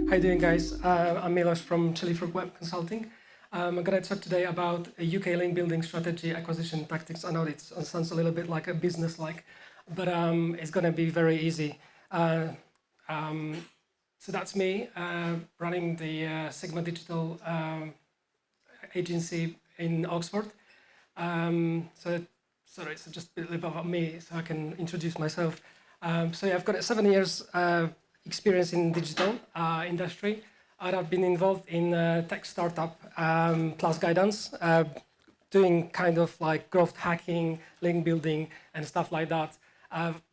How you doing, guys? I'm Miłosz from Chili Frog Web Consulting. I'm going to talk today about a UK link building strategy, acquisition tactics. I know it sounds a little bit like a business-like, but it's going to be very easy. So that's me running the Sigma Digital agency in Oxford. So just a little bit about me, so I can introduce myself. So yeah, I've got 7 years experience in digital industry. I've been involved in tech startup plus guidance, doing kind of like growth hacking, link building, and stuff like that.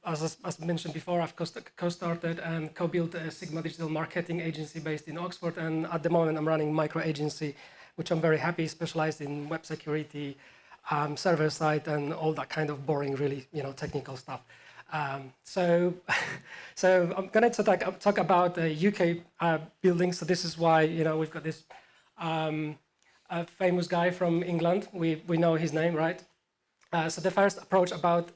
As mentioned before, I've co-started and co-built a Sigma digital marketing agency based in Oxford, and at the moment I'm running micro agency, which I'm very happy, specialized in web security, server side, and all that kind of boring, really, technical stuff. So I'm going to talk about UK building. So this is why we've got this a famous guy from England. We know his name, right? So the first approach about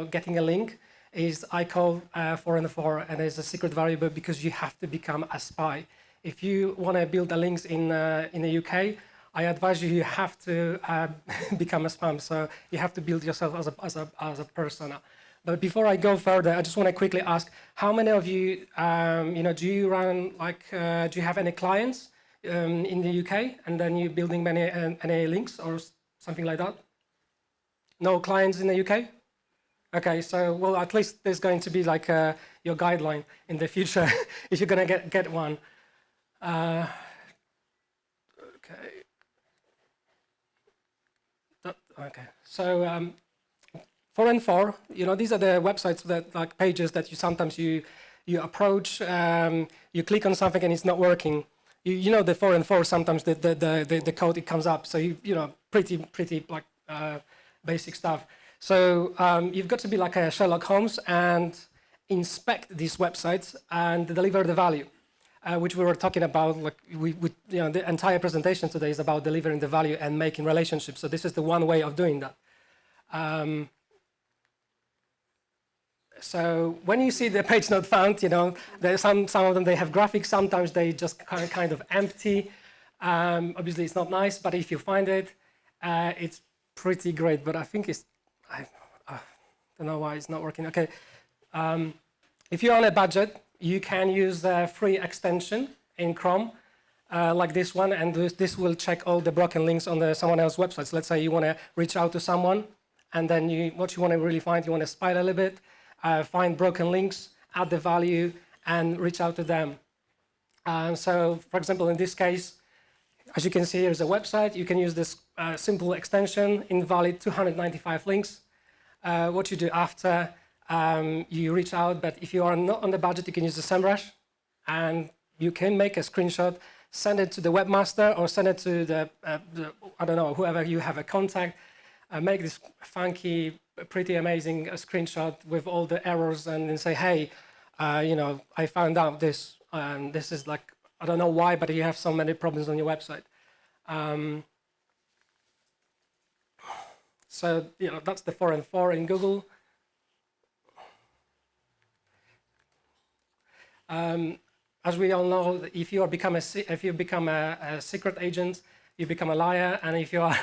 getting a link is I call 4 and it's a secret variable because you have to become a spy. If you want to build the links in the UK, I advise you have to become a spam. So you have to build yourself as a persona. But before I go further, I just want to quickly ask, how many of you, do you run do you have any clients in the UK, and then you're building any links or something like that? No clients in the UK? Okay, so well, at least there's going to be like your guideline in the future if you're going to get one. Okay, so. 4, these are the websites that like pages that pages you approach. You click on something and it's not working. You know the 4 sometimes the code it comes up. So pretty like basic stuff. So you've got to be like a Sherlock Holmes and inspect these websites and deliver the value, which we were talking about. Like the entire presentation today is about delivering the value and making relationships. So this is the one way of doing that. So when you see the page not found, there's some of them, they have graphics, sometimes they just kind of empty. Obviously it's not nice, but if you find it, it's pretty great. But I think I don't know why it's not working. Okay, if you're on a budget, you can use a free extension in Chrome, like this one, and this will check all the broken links on someone else's website. So let's say you want to reach out to someone, and then what you want to really find, you want to spy a little bit, find broken links, add the value, and reach out to them. So, for example, in this case, as you can see, here's a website. You can use this simple extension, invalid 295 links. What you do after, you reach out, but if you are not on the budget, you can use the SEMrush, and you can make a screenshot, send it to the webmaster, or send it to the I don't know, whoever you have a contact. Make this funky, pretty amazing screenshot with all the errors, and then say, hey, I found out this, and this is like, I don't know why, but you have so many problems on your website. So that's the 4 in Google. As we all know, if you become a secret agent, you become a liar, and if you are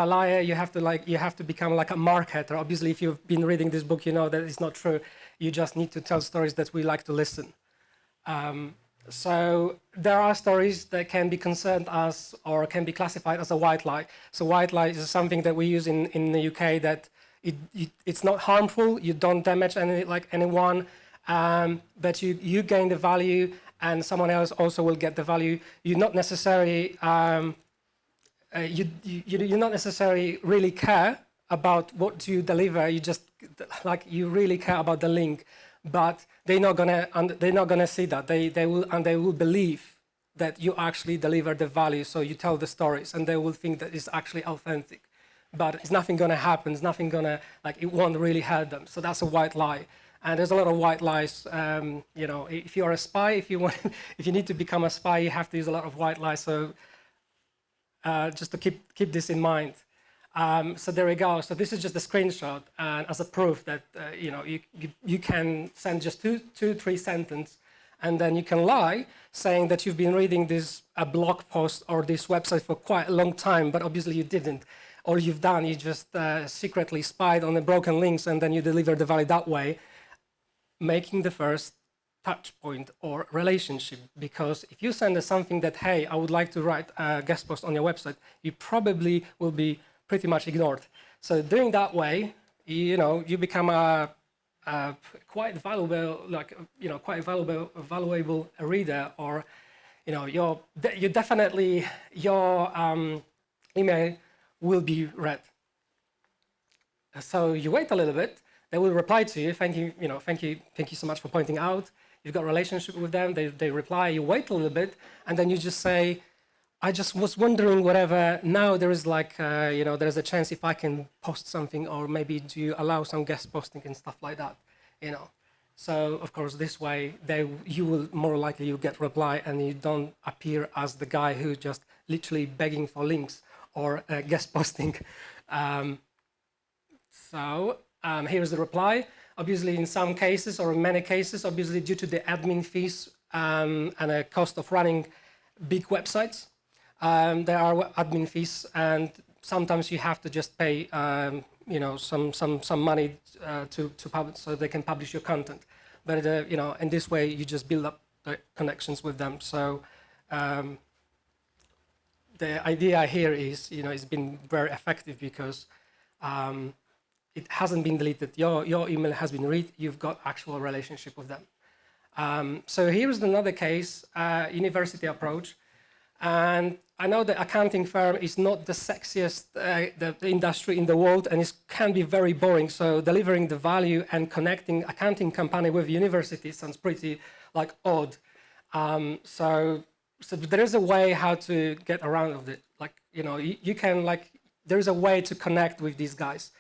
a liar, you have to become like a marketer. Obviously, if you've been reading this book, you know that it's not true. You just need to tell stories that we like to listen. So there are stories that can be concerned as, or can be classified as a white lie. So white lie is something that we use in the UK that it's not harmful. You don't damage anyone, but you gain the value, and someone else also will get the value. You're not necessarily you not necessarily really care about what you deliver. You just you really care about the link, but they're not gonna see that. They will believe that you actually deliver the value. So you tell the stories, and they will think that it's actually authentic. But it's nothing gonna happen. It's nothing gonna it won't really help them. So that's a white lie. And there's a lot of white lies. If you're a spy, if you need to become a spy, you have to use a lot of white lies. So just to keep this in mind. So there we go. So this is just a screenshot, and as a proof that you can send just two, 3 sentences, And then you can lie, saying that you've been reading this blog post or this website for quite a long time, but obviously you didn't. All you've done, you just secretly spied on the broken links and then you deliver the value that way, making the first touch point or relationship. Because if you send us something that, hey, I would like to write a guest post on your website, you probably will be pretty much ignored. So doing that way, you become a quite valuable, valuable reader, or you definitely your email will be read. So you wait a little bit. They will reply to you. Thank you so much for pointing out. You've got a relationship with them. They reply. You wait a little bit, and then you just say, I just was wondering whatever. Now there is there's a chance if I can post something, or maybe do you allow some guest posting and stuff like that, So of course this way you will more likely you get reply, and you don't appear as the guy who just literally begging for links or guest posting. Here's the reply. Obviously, in some cases or in many cases, obviously due to the admin fees and a cost of running big websites, there are admin fees, and sometimes you have to just pay, some money to publish, so they can publish your content. But in this way, you just build up the connections with them. So the idea here is, it's been very effective because it hasn't been deleted. Your email has been read. You've got actual relationship with them. So here's another case, university approach. And I know the accounting firm is not the sexiest the industry in the world, and it can be very boring. So delivering the value and connecting accounting company with university sounds pretty odd. So there is a way how to get around of it. You can there is a way to connect with these guys.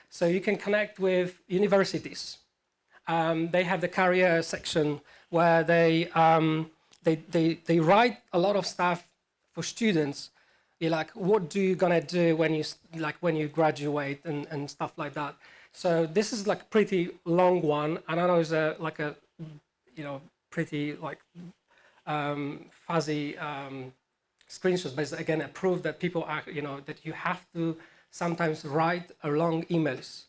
So you can connect with universities. They have the career section where they write a lot of stuff for students. You're like, what do you gonna do when you graduate and stuff like that. So this is pretty long one, and I know it's pretty fuzzy screenshots, but again, a proof that people are, that you have to sometimes write long emails.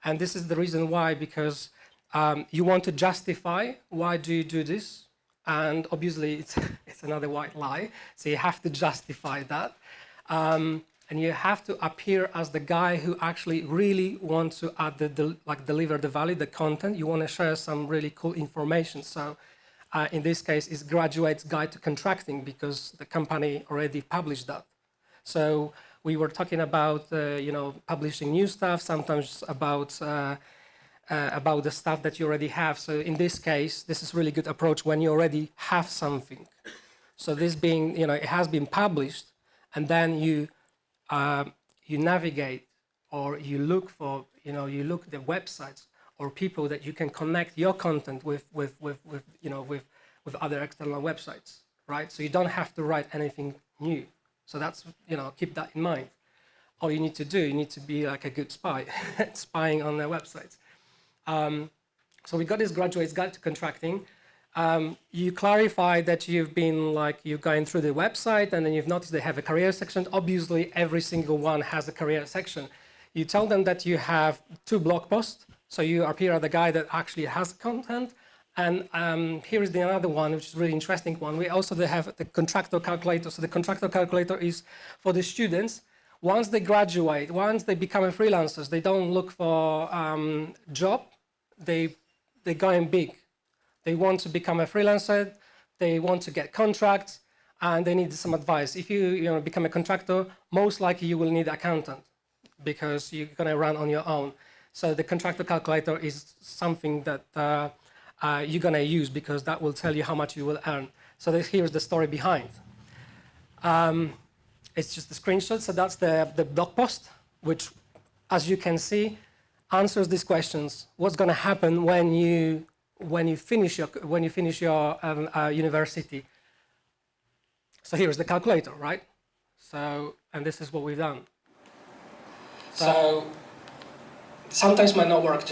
And this is the reason why, because you want to justify why do you do this. And obviously it's another white lie. So you have to justify that. And you have to appear as the guy who actually really wants to add deliver the value, the content. You want to share some really cool information. So in this case, it's Graduate's Guide to Contracting, because the company already published that. So we were talking about, publishing new stuff, sometimes about the stuff that you already have. So in this case, this is really good approach when you already have something. So this being, it has been published, and then you navigate, or you look for, you look the websites or people that you can connect your content with other external websites, right? So you don't have to write anything new. So that's, keep that in mind. All you need to do, you need to be like a good spy, spying on their websites. So we got this Graduate's Guide to Contracting. You clarify that you've been you're going through the website, and then you've noticed they have a career section. Obviously, every single one has a career section. You tell them that you have 2 blog posts, so you appear as the guy that actually has content. And here is the another one, which is a really interesting one. We also have the contractor calculator. So the contractor calculator is for the students. Once they graduate, once they become freelancers, they don't look for job. They're going big. They want to become a freelancer. They want to get contracts, and they need some advice. If you become a contractor, most likely you will need an accountant, because you're going to run on your own. So the contractor calculator is something that you're going to use, because that will tell you how much you will earn. So here's the story behind. It's just a screenshot. So that's the blog post, which, as you can see, answers these questions. What's going to happen when you finish your university? So here's the calculator, right? So, and this is what we've done. So sometimes might not work.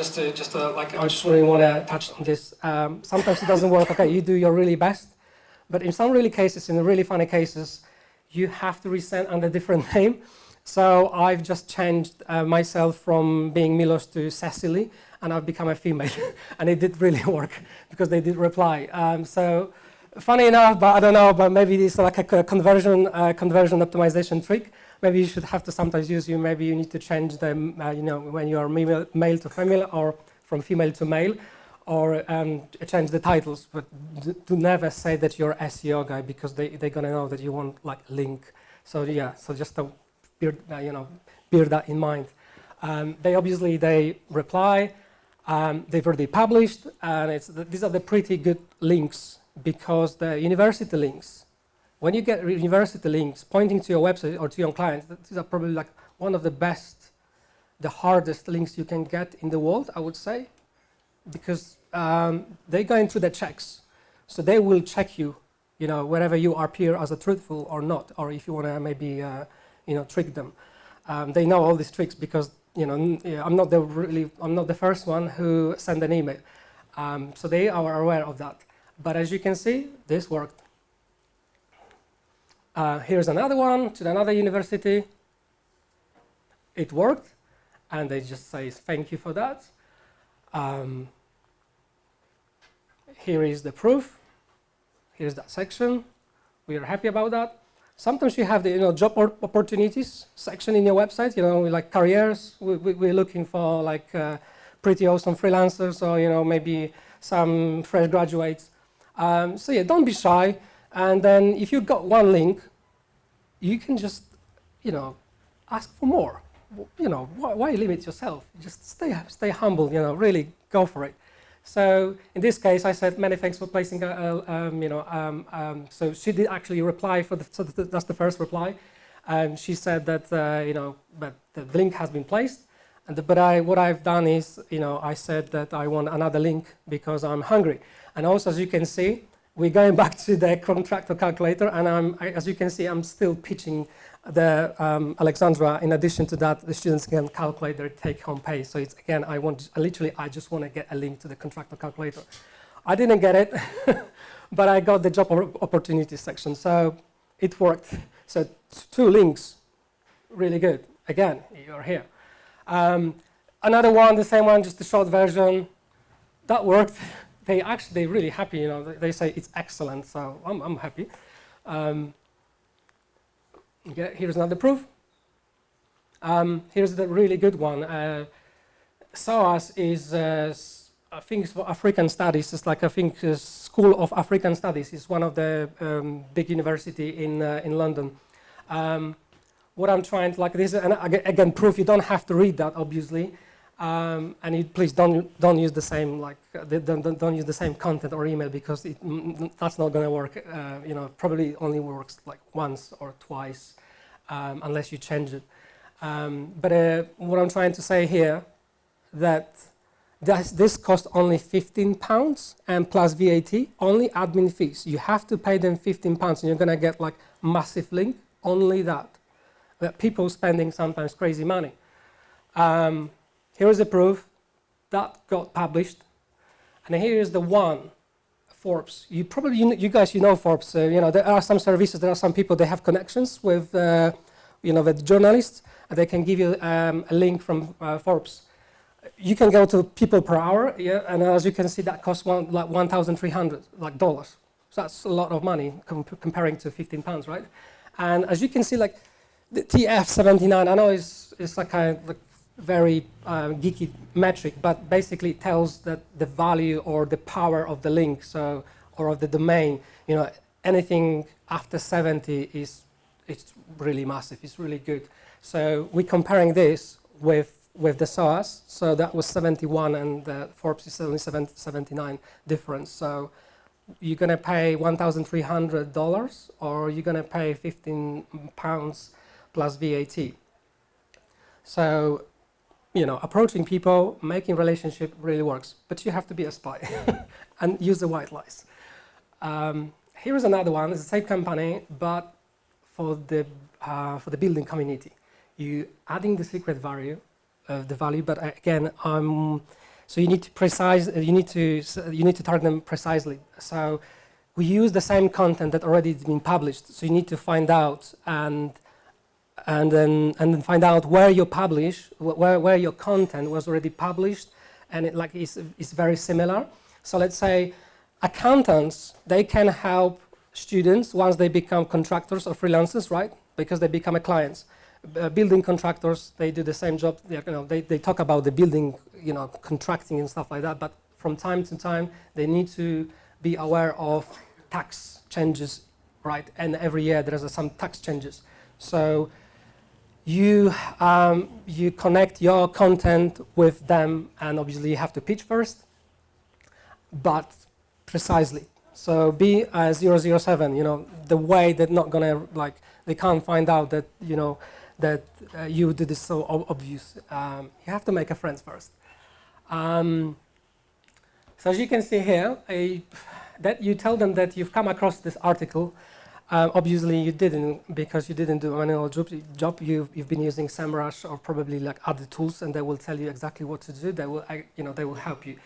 Like, I just really want to touch on this. Sometimes it doesn't work. Okay, you do your really best, but in some really cases, in the really funny cases, you have to resend under a different name. So I've just changed myself from being Miłosz to Cecily, and I've become a female, and it did really work because they did reply. So funny enough, but I don't know, but maybe it's like a conversion optimization trick. Maybe you should have to sometimes use maybe you need to change them, when you are male to female or from female to male, or change the titles. But do never say that you're SEO guy, because they're gonna know that you want like link. So yeah, so just to bear that in mind. They reply. They've already published, and these are the pretty good links, because the university links, when you get university links pointing to your website or to your clients, these are probably like one of the best, the hardest links you can get in the world, I would say, because they're going through the checks. So they will check you, whether you appear as a truthful or not, or if you want to maybe, trick them. They know all these tricks because, I'm not the first one who sent an email. So they are aware of that. But as you can see, this worked. Here's another one to another university. It worked, and they just say thank you for that. Here is the proof. Here's that section. We are happy about that. Sometimes you have the job opportunities section in your website. Like careers. We're looking for like pretty awesome freelancers, or maybe some fresh graduates. So yeah, don't be shy. And then if you've got one link, you can just, ask for more. Why limit yourself? Just stay humble, really go for it. So in this case, I said, many thanks for placing, so she did actually reply so that's the first reply. She said that, but the link has been placed. What I've done is, I said that I want another link because I'm hungry. And also, as you can see, we're going back to the contractor calculator, and as you can see, I'm still pitching the Alexandra. In addition to that, the students can calculate their take-home pay. So it's again, I just want to get a link to the contractor calculator. I didn't get it, but I got the job opportunities section, so it worked. So 2 links, really good. Again, you're here. Another one, the same one, just the short version. That worked. They're really happy. They say it's excellent, so I'm happy. Here's another proof. Here's the really good one. SOAS is, I think, it's for African Studies. It's like, I think, School of African Studies. It's one of the big university in London. What I'm trying to, like this, and again, proof. You don't have to read that, obviously. And please don't use the same don't use the same content or email, because that's not going to work. Probably only works like once or twice, unless you change it. But what I'm trying to say here, that this costs only £15 and plus VAT, only admin fees. You have to pay them £15, and you're going to get like massive link. Only that. But people spending sometimes crazy money. Here is the proof that got published, and here is the one, Forbes. You guys know Forbes. There are some services, there are some people, they have connections with, with journalists, and they can give you a link from Forbes. You can go to people per hour, yeah, and as you can see, that costs like $1,300 dollars. So that's a lot of money comparing to £15, right? And as you can see, like the TF79, I know it's like a very geeky metric, but basically it tells that the value or the power of the link, or of the domain, anything after 70 it's really massive, it's really good. So we're comparing this with the SOAS, so that was 71, and Forbes is only 79 difference. So you're going to pay $1,300, or you're going to pay £15 plus VAT. So approaching people, making relationship really works, but you have to be a spy and use the white lies. Here is another one. It's the same company, but for the building community. You adding the secret value, the value. But again, so you need to target them precisely. So we use the same content that already has been published. So you need to find out and then find out where you publish, where your content was already published, and it like is very similar. So let's say accountants, they can help students once they become contractors or freelancers, right? Because they become a clients. Building contractors, they do the same job. They talk about the building, contracting and stuff like that. But from time to time, they need to be aware of tax changes, right? And every year there is some tax changes. So you connect your content with them, and obviously you have to pitch first, but precisely. So be 007, the way that not gonna they can't find out that that you did this so obvious. You have to make a friends first. So as you can see here, that you tell them that you've come across this article. Obviously you didn't, because you didn't do a manual job. You've been using SEMrush or probably like other tools, and they will tell you exactly what to do. They will help you.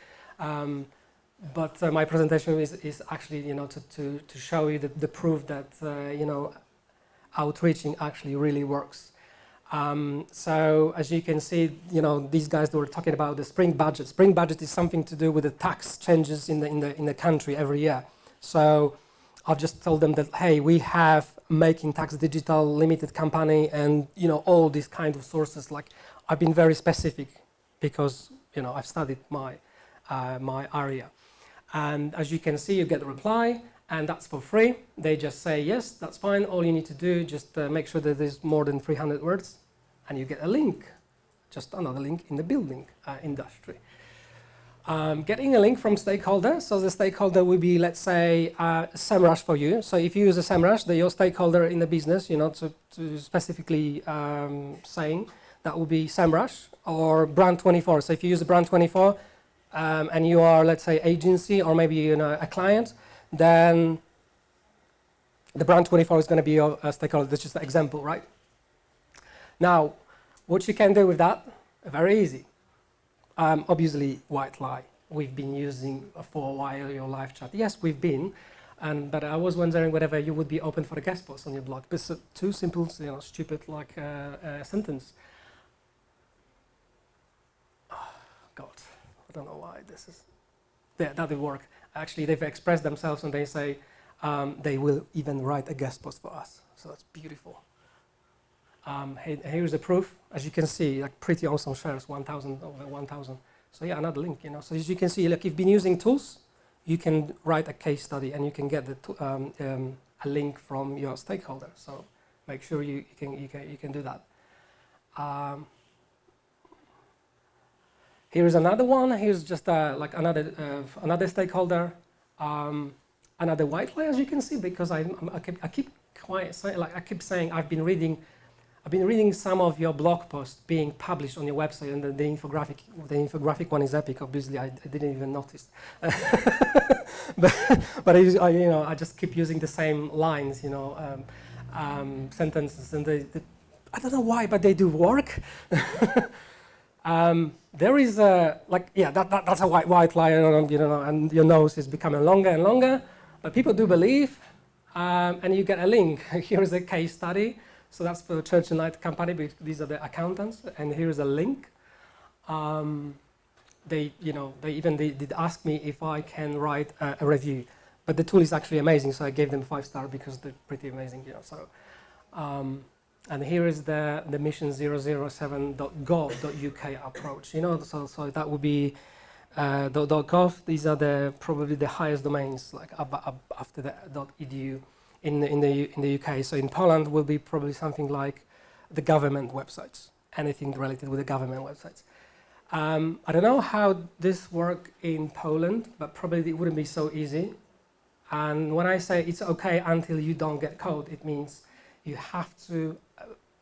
But my presentation is actually to show you the proof that outreaching actually really works. So as you can see, these guys were talking about the spring budget. Spring budget is something to do with the tax changes in the country every year. So I've just told them that, hey, we have Making Tax Digital Limited company, and all these kind of sources. Like, I've been very specific because I've studied my area. And as you can see, you get a reply, and that's for free. They just say, yes, that's fine. All you need to do, just make sure that there's more than 300 words, and you get a link, just another link in the building industry. Getting a link from stakeholder. So the stakeholder will be, let's say, SEMrush for you. So if you use a SEMrush, your stakeholder in the business, to specifically saying, that will be SEMrush or Brand24. So if you use Brand24, and you are, let's say, agency or maybe a client, then the Brand24 is going to be your stakeholder. That's just an example, right? Now, what you can do with that, very easy. Obviously, white lie. We've been using for a while your live chat. Yes, we've been, but I was wondering whether you would be open for a guest post on your blog. It's too simple, stupid like sentence. Oh, God. I don't know why this is. Yeah, that will work. Actually, they've expressed themselves and they say they will even write a guest post for us. So that's beautiful. Here's the proof. As you can see, like pretty awesome shares, 1,000 over 1,000. So yeah, another link. So as you can see, like you've been using tools, you can write a case study and you can get a link from your stakeholder. So make sure you can do that. Here is another one. Here's just like another stakeholder, another white lie, as you can see, because I keep saying I've been reading some of your blog posts being published on your website, and the infographic one is epic. Obviously, I didn't even notice, but I just keep using the same lines, sentences, and I don't know why, but they do work. There is that's a white lie, and your nose is becoming longer and longer, but people do believe, and you get a link. Here's a case study. So that's for the Church United company, because these are the accountants, and here's a link. They even did ask me if I can write a review, but the tool is actually amazing, so I gave them 5-star because they're pretty amazing, So, and here is the mission007.gov.uk approach, So that would be .gov. These are probably the highest domains, like after the .edu. In the UK. So in Poland will be probably something like the government websites, anything related with the government websites. I don't know how this works in Poland, but probably it wouldn't be so easy. And when I say it's okay until you don't get caught, it means you have to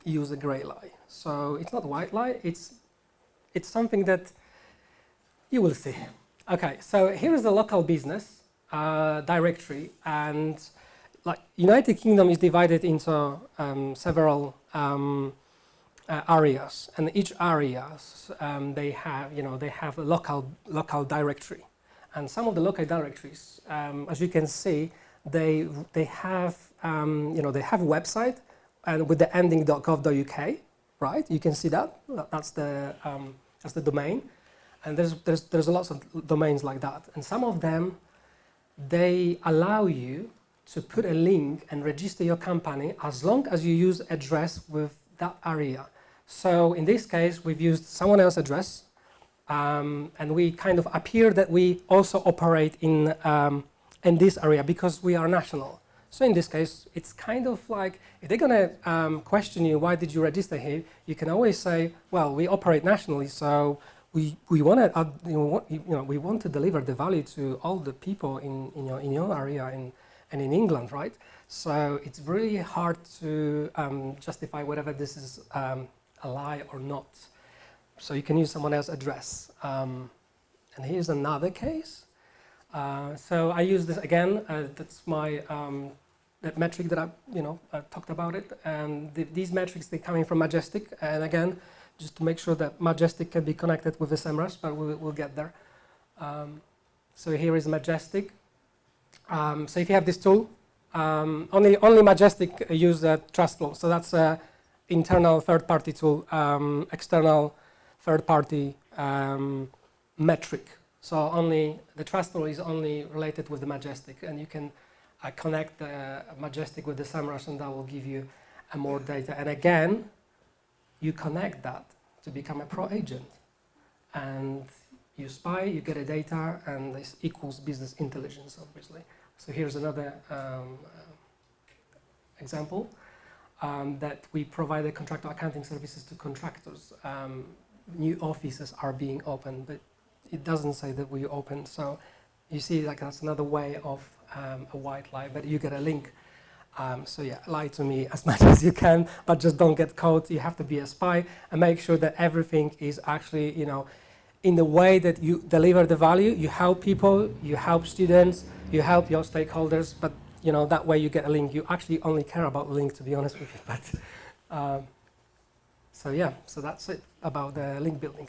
use a grey lie. So it's not a white lie, it's something that you will see. Okay, so here is the local business directory, and like United Kingdom is divided into several areas, and each areas they have a local directory, and some of the local directories, as you can see, they have they have a website, and with the ending .gov.uk, right? You can see that that's the domain, and there's lots of domains like that, and some of them they allow you to put a link and register your company as long as you use address with that area. So in this case, we've used someone else's address, and we kind of appear that we also operate in this area because we are national. So in this case, it's kind of like, if they're going to question you, why did you register here? You can always say, well, we operate nationally, so we want to we want to deliver the value to all the people in your area and in England, right? So it's really hard to justify whether this is a lie or not. So you can use someone else's address. And here's another case. So I use this again. That's my that metric that I talked about it. And these metrics, they're coming from Majestic. And again, just to make sure that Majestic can be connected with the SEMrush, but we'll get there. So here is Majestic. So if you have this tool, only Majestic use Trustful. So that's an internal third-party tool, external third-party metric. So only the Trustful is only related with the Majestic, and you can connect the Majestic with the SEMrush, and that will give you more data. And again, you connect that to become a pro agent, and you spy, you get a data, and this equals business intelligence, obviously. So here's another example that we provide contractor accounting services to contractors. New offices are being opened, but it doesn't say that we opened. So you see, like, that's another way of a white lie, but you get a link. So yeah, lie to me as much as you can, but just don't get caught. You have to be a spy and make sure that everything is actually, in the way that you deliver the value. You help people, you help students, you help your stakeholders, but that way you get a link. You actually only care about the link, to be honest with you. But so yeah, so that's it about the link building.